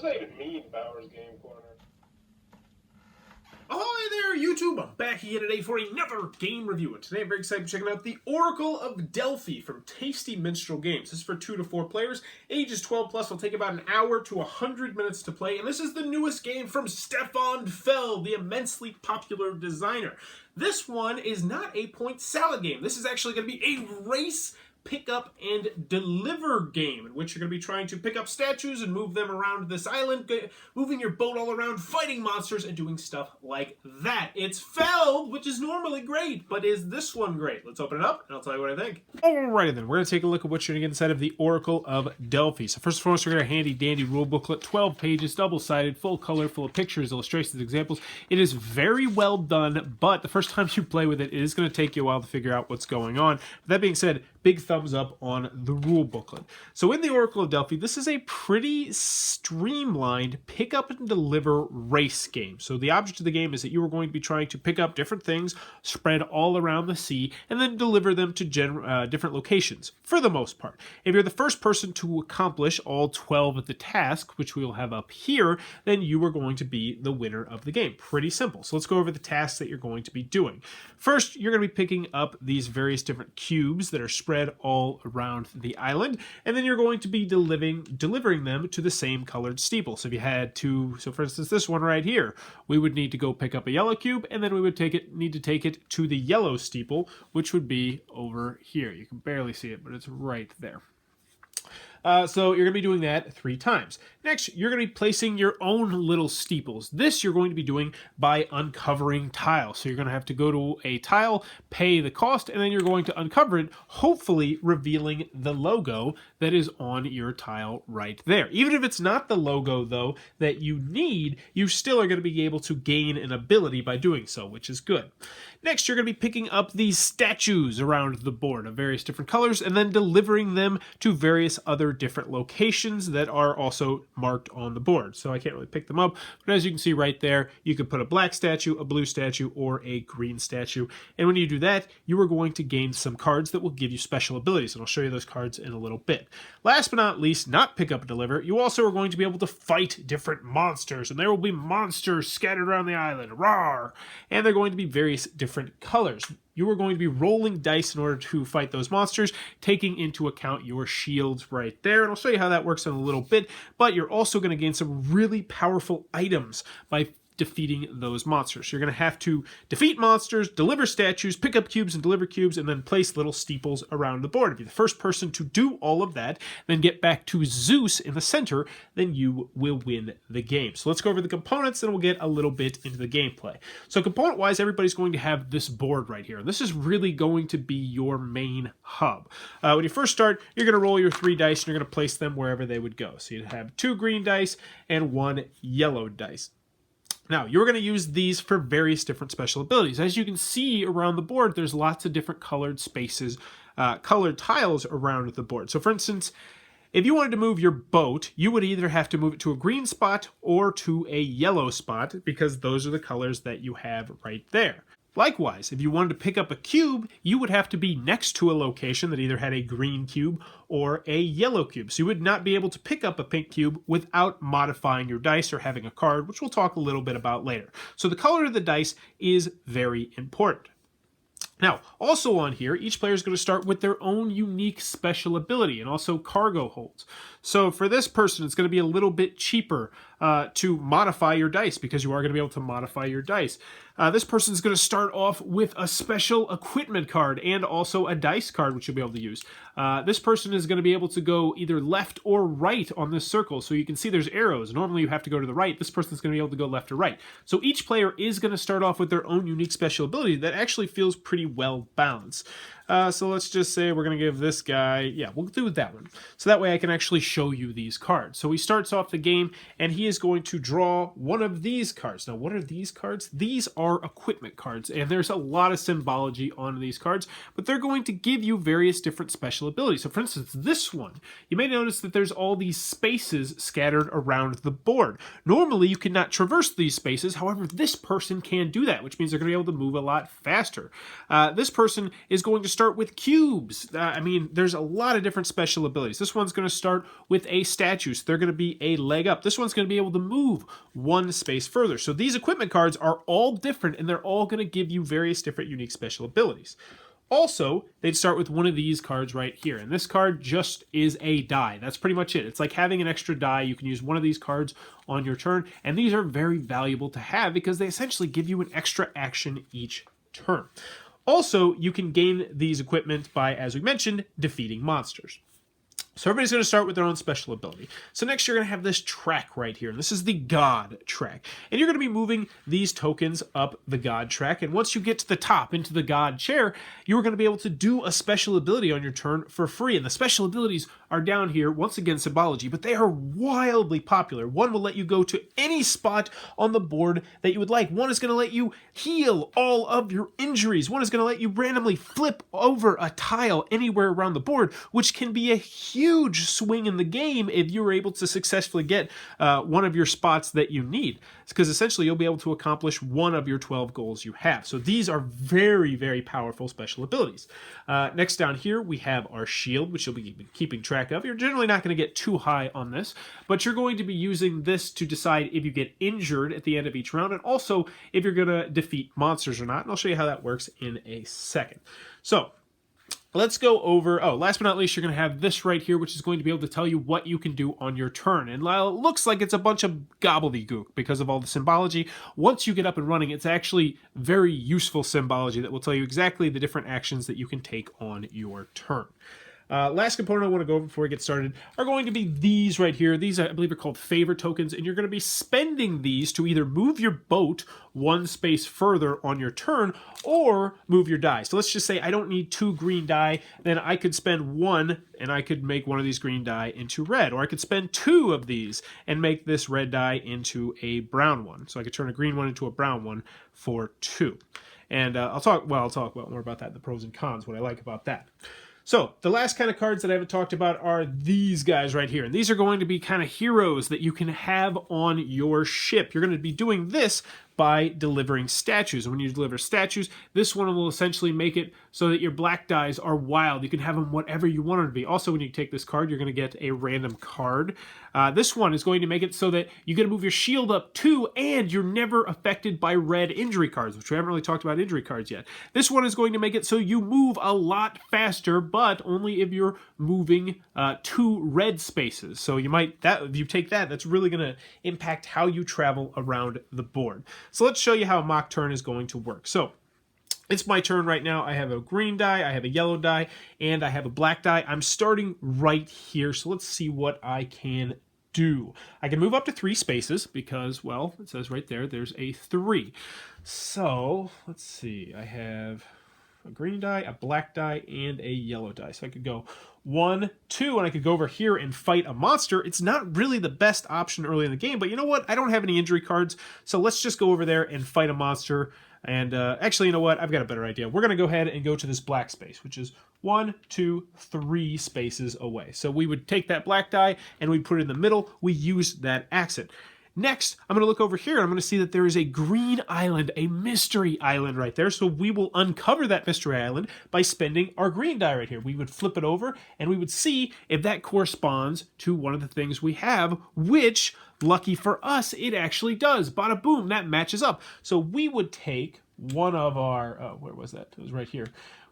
does that even mean, Bowers Game Corner? Ahoy there, YouTube! I'm back again today for another game review. And today I'm very excited to check out the Oracle of Delphi from Tasty Minstrel Games. This is for 2 to 4 players. Ages 12 plus will take about an hour to 100 minutes to play. And this is the newest game from Stefan Feld, the immensely popular designer. This one is not a point salad game. This is actually going to be a race pick up and deliver game in which you're going to be trying to pick up statues and move them around this island, moving your boat all around, fighting monsters, and doing stuff like that. It's Feld, which is normally great, but is this one great? Let's open it up, and I'll tell you what I think. Alrighty then, we're going to take a look at what you're going to get inside of the Oracle of Delphi. So first and foremost, we're going to handy dandy rule booklet, 12 pages, double-sided, full color, full of pictures, illustrations, examples. It is very well done, but the first time you play with it, it is going to take you a while to figure out what's going on. With that being said, big thumbs up on the rule booklet. So in the Oracle of Delphi, this is a pretty streamlined pick up and deliver race game. So the object of the game is that you are going to be trying to pick up different things spread all around the sea and then deliver them to different locations for the most part. If you're the first person to accomplish all 12 of the tasks, which we will have up here, then you are going to be the winner of the game. Pretty simple. So let's go over the tasks that you're going to be doing. First, you're going to be picking up these various different cubes that are spread all around the island, and then you're going to be delivering them to the same colored steeple. So if you had two, so for instance this one right here, we would need to go pick up a yellow cube, and then we would need to take it to the yellow steeple, which would be over here. You can barely see it, but it's right there. So you're going to be doing that 3 times. Next, you're going to be placing your own little steeples. This you're going to be doing by uncovering tiles. So you're going to have to go to a tile, pay the cost, and then you're going to uncover it, hopefully revealing the logo that is on your tile right there. Even if it's not the logo, though, that you need, you still are going to be able to gain an ability by doing so, which is good. Next, you're going to be picking up these statues around the board of various different colors and then delivering them to various other different locations that are also marked on the board. So I can't really pick them up, but as you can see right there, you can put a black statue, a blue statue, or a green statue. And when you do that, you are going to gain some cards that will give you special abilities, and I'll show you those cards in a little bit. Last but not least, not pick up and deliver, you also are going to be able to fight different monsters, and there will be monsters scattered around the island. Rawr! And they're going to be various different colors. You are going to be rolling dice in order to fight those monsters, taking into account your shields right there. And I'll show you how that works in a little bit, but you're also going to gain some really powerful items by defeating those monsters. You're going to have to defeat monsters, deliver statues, pick up cubes and deliver cubes, and then place little steeples around the board. If you're the first person to do all of that, then get back to Zeus in the center, then you will win the game. So let's go over the components, and we'll get a little bit into the gameplay. So component-wise, everybody's going to have this board right here. This is really going to be your main hub. When you first start, you're going to roll your 3 dice, and you're going to place them wherever they would go. So you have 2 green dice and 1 yellow dice. Now, you're going to use these for various different special abilities. As you can see around the board, there's lots of different colored spaces, colored tiles around the board. So for instance, if you wanted to move your boat, you would either have to move it to a green spot or to a yellow spot, because those are the colors that you have right there. Likewise, if you wanted to pick up a cube, you would have to be next to a location that either had a green cube or a yellow cube. So you would not be able to pick up a pink cube without modifying your dice or having a card, which we'll talk a little bit about later. So the color of the dice is very important. Now, also on here, each player is going to start with their own unique special ability and also cargo holds. So for this person, it's going to be a little bit cheaper to modify your dice, because you are going to be able to modify your dice. This person is going to start off with a special equipment card and also a dice card, which you'll be able to use. This person is going to be able to go either left or right on this circle. So you can see there's arrows. Normally you have to go to the right. This person is going to be able to go left or right. So each player is going to start off with their own unique special ability that actually feels pretty well balanced. So let's just say we're going to give this guy, yeah, we'll do that one. So that way I can actually show you these cards. So he starts off the game and he is going to draw one of these cards. Now, what are these cards? These are equipment cards, and there's a lot of symbology on these cards, but they're going to give you various different special abilities. So for instance, this one, you may notice that there's all these spaces scattered around the board. Normally, you cannot traverse these spaces. However, this person can do that, which means they're going to be able to move a lot faster. This person is going to start start with cubes. I mean, there's a lot of different special abilities. This one's going to start with a statue, so they're going to be a leg up. This one's going to be able to move one space further. So these equipment cards are all different, and they're all going to give you various different unique special abilities. Also, they'd start with one of these cards right here. And this card just is a die. That's pretty much it. It's like having an extra die. You can use one of these cards on your turn. And these are very valuable to have because they essentially give you an extra action each turn. Also, you can gain these equipment by, as we mentioned, defeating monsters. So everybody's going to start with their own special ability. So next you're going to have this track right here. And this is the God track. And you're going to be moving these tokens up the God track. And once you get to the top into the God chair, you're going to be able to do a special ability on your turn for free. And the special abilities are down here, once again, symbology, but they are wildly popular. One will let you go to any spot on the board that you would like. One is going to let you heal all of your injuries. One is going to let you randomly flip over a tile anywhere around the board, which can be a huge swing in the game if you were able to successfully get one of your spots that you need. Because essentially you'll be able to accomplish one of your 12 goals you have. So these are very, very powerful special abilities. Next down here we have our shield, which you'll be keeping track of. You're generally not going to get too high on this, but you're going to be using this to decide if you get injured at the end of each round, and also if you're going to defeat monsters or not. And I'll show you how that works in a second. So let's go over, last but not least, you're going to have this right here, which is going to be able to tell you what you can do on your turn. And while it looks like it's a bunch of gobbledygook because of all the symbology, once you get up and running, it's actually very useful symbology that will tell you exactly the different actions that you can take on your turn. Last component I want to go over before we get started are going to be these right here. These, I believe, are called favor tokens, and you're going to be spending these to either move your boat one space further on your turn or move your die. So let's just say I don't need 2 green die, then I could spend 1 and I could make one of these green die into red, or I could spend 2 of these and make this red die into a brown one. So I could turn a green one into a brown one for 2. And I'll talk about more about that in the pros and cons, what I like about that. So the last kind of cards that I haven't talked about are these guys right here. And these are going to be kind of heroes that you can have on your ship. You're going to be doing this by delivering statues. And when you deliver statues, this one will essentially make it so that your black dies are wild. You can have them whatever you want them to be. Also, when you take this card, you're going to get a random card. This one is going to make it so that you get to move your shield up too, and you're never affected by red injury cards, which we haven't really talked about injury cards yet. This one is going to make it so you move a lot faster, but only if you're moving 2 red spaces. So if you take that, that's really going to impact how you travel around the board. So let's show you how a mock turn is going to work. So it's my turn right now. I have a green die, I have a yellow die, and I have a black die. I'm starting right here, so let's see what I can do. I can move up to 3 spaces because, well, it says right there, there's a 3. So let's see. I have a green die, a black die, and a yellow die. So I could go 1, 2, and I could go over here and fight a monster. It's not really the best option early in the game, but you know what? I don't have any injury cards, so let's just go over there and fight a monster. And actually, you know what? I've got a better idea. We're going to go ahead and go to this black space, which is 1, 2, 3 spaces away. So we would take that black die and we put it in the middle. We use that accent. Next, I'm going to look over here and I'm going to see that there is a green island, a mystery island right there. So we will uncover that mystery island by spending our green die right here. We would flip it over and we would see if that corresponds to one of the things we have, which, lucky for us, it actually does. Bada boom, that matches up. So we would take one of our, where was that? It was right here.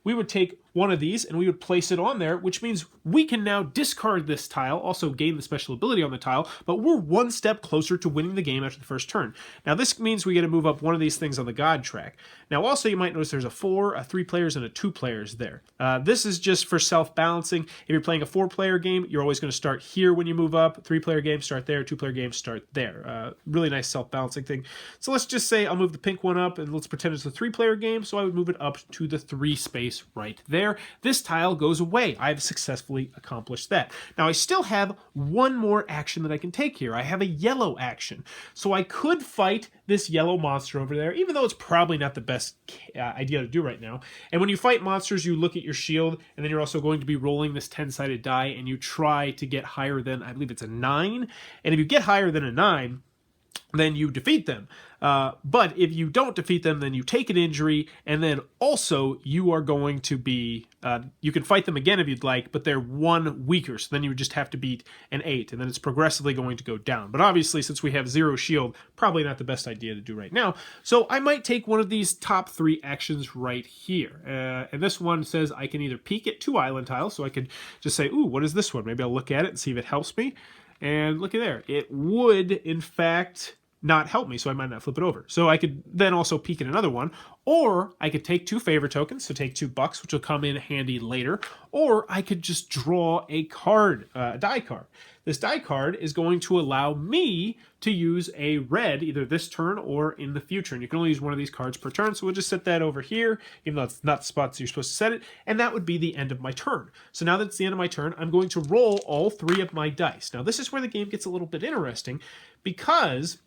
We would take one of these and we would place it on there, which means we can now discard this tile, also gain the special ability on the tile, but we're one step closer to winning the game after the first turn. Now this means we get to move up one of these things on the God track. Now also you might notice there's a 4, a 3 players, and a 2 players there. This is just for self-balancing. If you're playing a 4-player game, you're always going to start here when you move up. 3-player game, start there. 2-player game, start there. Really nice self-balancing thing. So let's just say I'll move the pink one up, and let's pretend it's a 3-player game, so I would move it up to the 3 space right there. This tile goes away. I've successfully accomplished that. Now I still have one more action that I can take here. I have a yellow action. So I could fight this yellow monster over there, even though it's probably not the best idea to do right now. And when you fight monsters, you look at your shield, and then you're also going to be rolling this 10-sided die, and you try to get higher than, I believe it's a 9. And if you get higher than a 9, then you defeat them. But if you don't defeat them, then you take an injury, and then also you are going to be, you can fight them again if you'd like, but they're one weaker, so then you would just have to beat an 8, and then it's progressively going to go down. But obviously, since we have 0 shield, probably not the best idea to do right now. So I might take one of these top 3 actions right here. And this one says I can either peek at 2 island tiles, so I could just say, ooh, what is this one? Maybe I'll look at it and see if it helps me. And look at there. It would, in fact, not help me, so I might not flip it over. So I could then also peek at another one, or I could take 2 favor tokens, so take $2, which will come in handy later, or I could just draw a card, a die card. This die card is going to allow me to use a red either this turn or in the future, and you can only use one of these cards per turn, so we'll just set that over here, even though it's not the spots you're supposed to set it, and that would be the end of my turn. So now that it's the end of my turn, I'm going to roll all 3 of my dice. Now this is where the game gets a little bit interesting, because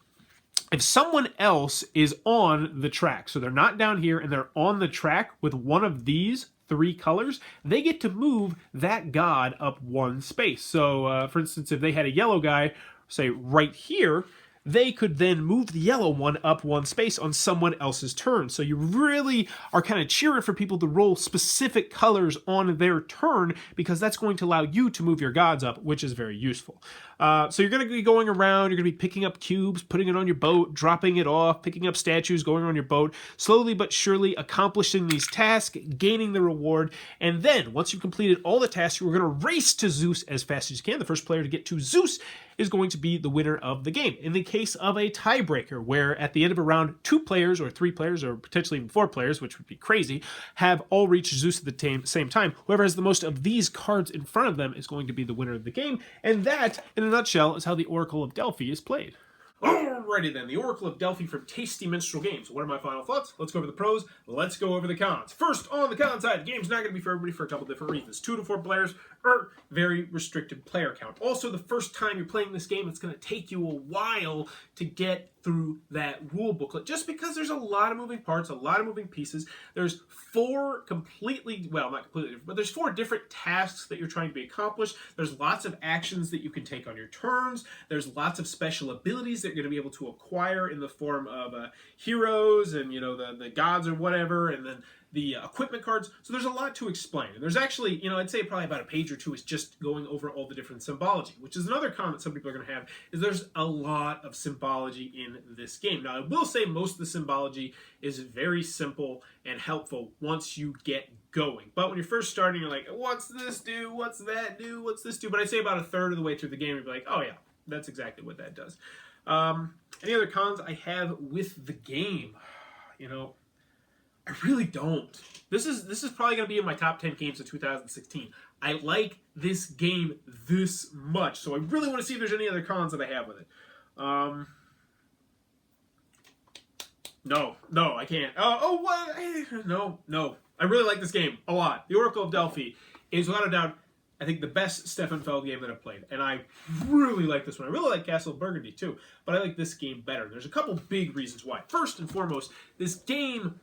if someone else is on the track, so they're not down here and they're on the track with one of these 3 colors, they get to move that god up 1 space. So, for instance, if they had a yellow guy, say right here, they could then move the yellow one up 1 space on someone else's turn. So you really are kind of cheering for people to roll specific colors on their turn, because that's going to allow you to move your gods up, which is very useful. So you're going to be going around, you're going to be picking up cubes, putting it on your boat, dropping it off, picking up statues, going on your boat, slowly but surely accomplishing these tasks, gaining the reward, and then once you've completed all the tasks, you're going to race to Zeus as fast as you can. The first player to get to Zeus is going to be the winner of the game. In the case of a tiebreaker, where at the end of a round, 2 players or 3 players or potentially even 4 players, which would be crazy, have all reached Zeus at the same time, whoever has the most of these cards in front of them is going to be the winner of the game, and that, in a nutshell, is how the Oracle of Delphi is played. Alrighty then, the Oracle of Delphi from Tasty Minstrel Games. What are my final thoughts? Let's go over the pros, let's go over the cons. First, on the con side, the game's not going to be for everybody for a couple different reasons. 2 to 4 players, or very restricted player count. Also, the first time you're playing this game, it's going to take you a while to get through that rule booklet, just because there's a lot of moving parts, a lot of moving pieces. There's 4 completely, well, not completely different, but there's 4 different tasks that you're trying to be accomplished. There's lots of actions that you can take on your turns. There's lots of special abilities that you're going to be able to acquire in the form of heroes and, you know, the gods or whatever, and then the equipment cards. So there's a lot to explain. And there's actually, you know, I'd say probably about a page or 2 is just going over all the different symbology, which is another con that some people are going to have, is there's a lot of symbology in this game. Now, I will say most of the symbology is very simple and helpful once you get going. But when you're first starting, you're like, what's this do? What's that do? What's this do? But I'd say about a third of the way through the game, you'll be like, oh yeah, that's exactly what that does. Any other cons I have with the game? You know, I really don't. This is probably going to be in my top 10 games of 2016. I like this game this much, so I really want to see if there's any other cons that I have with it. No, I can't. What? No. I really like this game a lot. The Oracle of Delphi is, without a doubt, I think the best Steffenfeld game that I've played, and I really like this one. I really like Castle of Burgundy too, but I like this game better. There's a couple big reasons why. First and foremost, this game,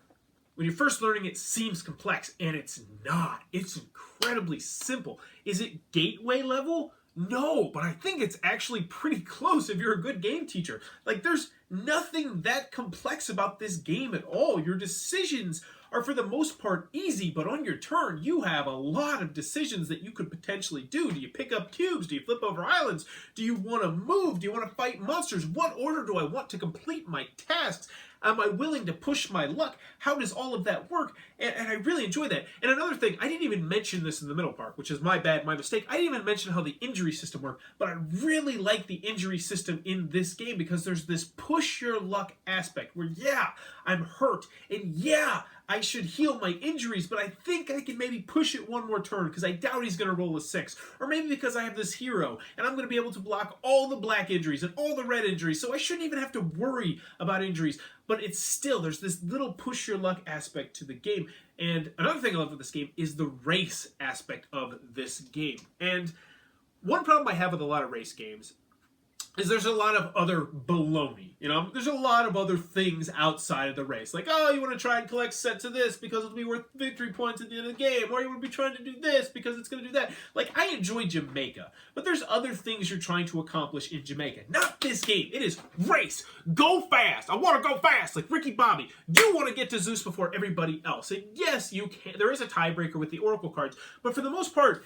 when you're first learning it, seems complex, and it's not. It's incredibly simple. Is it gateway level? No, but I think it's actually pretty close if you're a good game teacher. Like, there's nothing that complex about this game at all. Your decisions are for the most part easy, but on your turn, you have a lot of decisions that you could potentially do. Do you pick up cubes? Do you flip over islands? Do you want to move? Do you want to fight monsters? What order do I want to complete my tasks? Am I willing to push my luck? How does all of that work? And I really enjoy that. And another thing, I didn't even mention this in the middle part, which is my bad, my mistake. I didn't even mention how the injury system worked, but I really like the injury system in this game because there's this push your luck aspect where, yeah, I'm hurt, and yeah, I should heal my injuries, but I think I can maybe push it one more turn because I doubt he's going to roll a 6. Or maybe because I have this hero, and I'm going to be able to block all the black injuries and all the red injuries, so I shouldn't even have to worry about injuries. But it's still, there's this little push your luck aspect to the game. And another thing I love with this game is the race aspect of this game. And one problem I have with a lot of race games is there's a lot of other baloney. There's a lot of other things outside of the race. Like, oh, you want to try and collect sets of this because it'll be worth victory points at the end of the game, or you want to be trying to do this because it's going to do that. Like, I enjoy Jamaica, but there's other things you're trying to accomplish in Jamaica. Not this game. It is race. Go fast. I want to go fast. Like Ricky Bobby. You want to get to Zeus before everybody else. And yes, you can. There is a tiebreaker with the Oracle cards, but for the most part,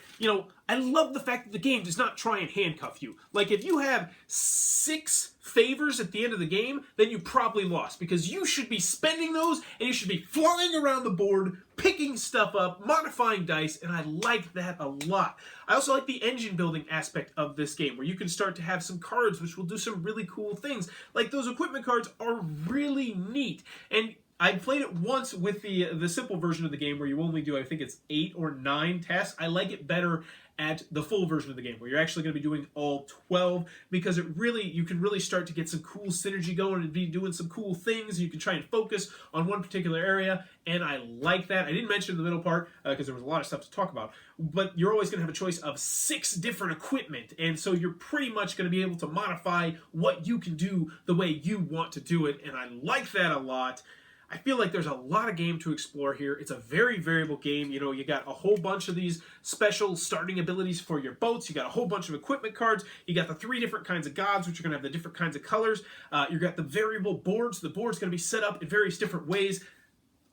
I love the fact that the game does not try and handcuff you. Like, if you have 6 favors at the end of the game, then you probably lost, because you should be spending those and you should be flying around the board, picking stuff up, modifying dice, and I like that a lot. I also like the engine building aspect of this game, where you can start to have some cards which will do some really cool things. Like, those equipment cards are really neat, and I played it once with the simple version of the game where you only do, I think it's 8 or 9 tasks. I like it better at the full version of the game where you're actually going to be doing all 12, because you can really start to get some cool synergy going and be doing some cool things. You can try and focus on one particular area, and I like that. I didn't mention the middle part because there was a lot of stuff to talk about, but you're always going to have a choice of 6 different equipment, and so you're pretty much going to be able to modify what you can do the way you want to do it, and I like that a lot. I feel like there's a lot of game to explore here. It's a very variable game. You got a whole bunch of these special starting abilities for your boats. You got a whole bunch of equipment cards. You got the 3 different kinds of gods, which are going to have the different kinds of colors. You got the variable boards. The board's going to be set up in various different ways.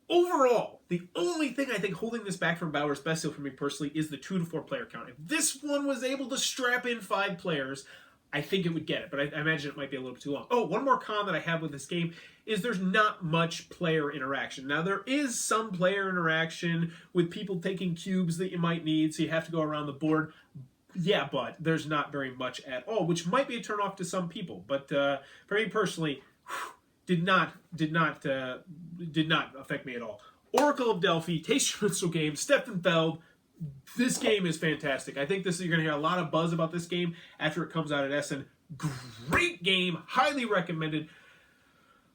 Overall, the only thing I think holding this back from Bauer's best seal for me personally is the 2 to 4 player count. If this one was able to strap in 5 players, I think it would get it, but I imagine it might be a little bit too long. Oh, one more con that I have with this game is there's not much player interaction. Now, there is some player interaction with people taking cubes that you might need, so you have to go around the board. Yeah, but there's not very much at all, which might be a turnoff to some people. But for me personally, did not affect me at all. Oracle of Delphi, Taste Your Game, Stefan Feld. This game is fantastic. I think you're going to hear a lot of buzz about this game after it comes out at Essen. Great game. Highly recommended.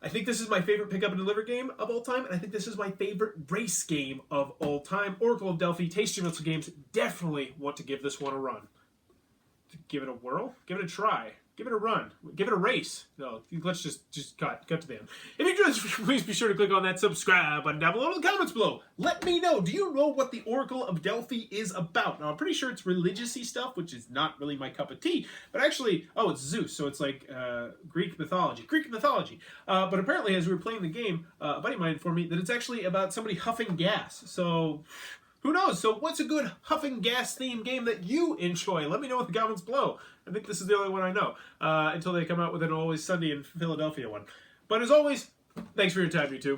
I think this is my favorite pick up and deliver game of all time, and I think this is my favorite race game of all time. Oracle of Delphi, Taste Your Games. Definitely want to give this one a run. Give it a whirl? Give it a try. Give it a run. Give it a race. No, let's just cut to the end. If you enjoyed this, please be sure to click on that subscribe button down below in the comments below. Let me know. Do you know what the Oracle of Delphi is about? Now, I'm pretty sure it's religious-y stuff, which is not really my cup of tea. But actually, it's Zeus, so it's like Greek mythology. But apparently, as we were playing the game, a buddy of mine informed me that it's actually about somebody huffing gas. So who knows? So what's a good huffing gas themed game that you enjoy? Let me know in the comments below. I think this is the only one I know, until they come out with an Always Sunny in Philadelphia one. But as always, thanks for your time, YouTube.